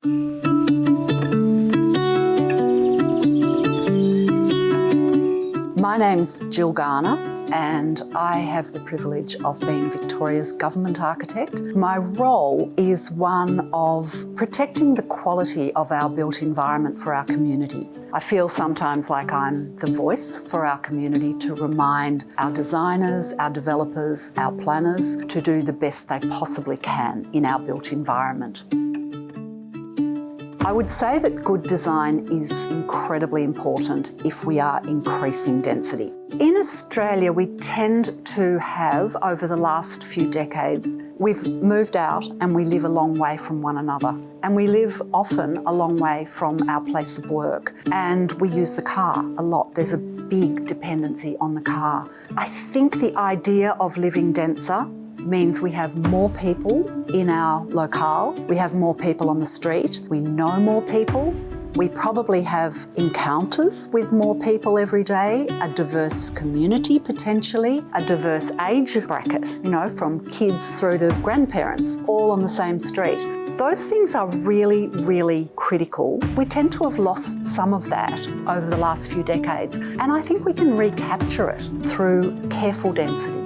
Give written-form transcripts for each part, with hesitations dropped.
My name's Jill Garner, and I have the privilege of being Victoria's government architect. My role is one of protecting the quality of our built environment for our community. I feel sometimes like I'm the voice for our community to remind our designers, our developers, our planners to do the best they possibly can in our built environment. I would say that good design is incredibly important if we are increasing density. In Australia, we tend to have, over the last few decades, we've moved out and we live a long way from one another. And we live often a long way from our place of work. And we use the car a lot. There's a big dependency on the car. I think the idea of living denser means we have more people in our locale, we have more people on the street, we know more people, we probably have encounters with more people every day, a diverse community potentially, a diverse age bracket, from kids through to grandparents, all on the same street. Those things are really, really critical. We tend to have lost some of that over the last few decades, and I think we can recapture it through careful density.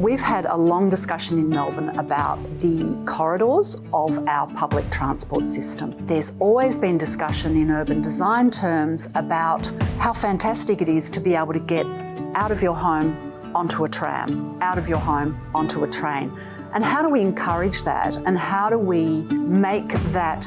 We've had a long discussion in Melbourne about the corridors of our public transport system. There's always been discussion in urban design terms about how fantastic it is to be able to get out of your home onto a tram, out of your home onto a train. And how do we encourage that? And how do we make that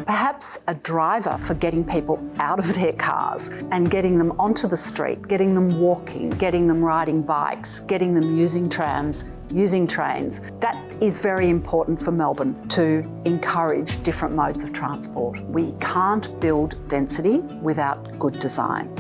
perhaps a driver for getting people out of their cars and getting them onto the street, getting them walking, getting them riding bikes, getting them using trams, using trains? That is very important for Melbourne, to encourage different modes of transport. We can't build density without good design.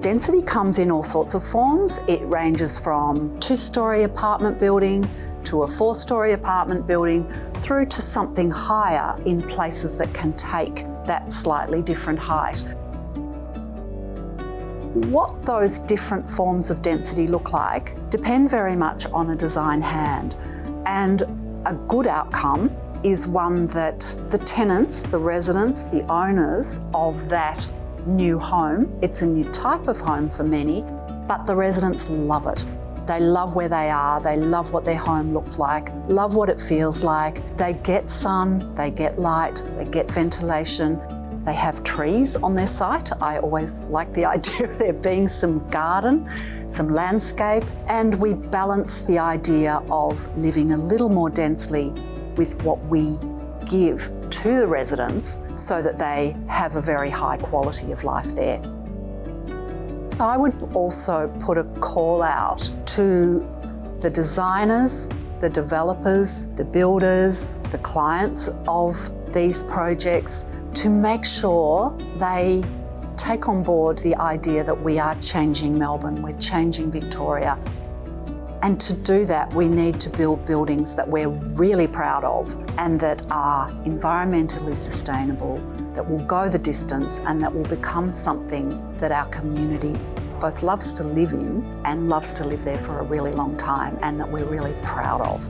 Density comes in all sorts of forms. It ranges from 2-storey apartment building to a 4-storey apartment building through to something higher in places that can take that slightly different height. What those different forms of density look like depend very much on a design hand, and a good outcome is one that the tenants, the residents, the owners of that new home, it's a new type of home for many, but the residents love it. They love where they are, they love what their home looks like, love what it feels like. They get sun, they get light, they get ventilation. They have trees on their site. I always like the idea of there being some garden, some landscape, and we balance the idea of living a little more densely with what we give to the residents so that they have a very high quality of life there. I would also put a call out to the designers, the developers, the builders, the clients of these projects to make sure they take on board the idea that we are changing Melbourne, we're changing Victoria. And to do that, we need to build buildings that we're really proud of and that are environmentally sustainable, that will go the distance and that will become something that our community both loves to live in and loves to live there for a really long time, and that we're really proud of.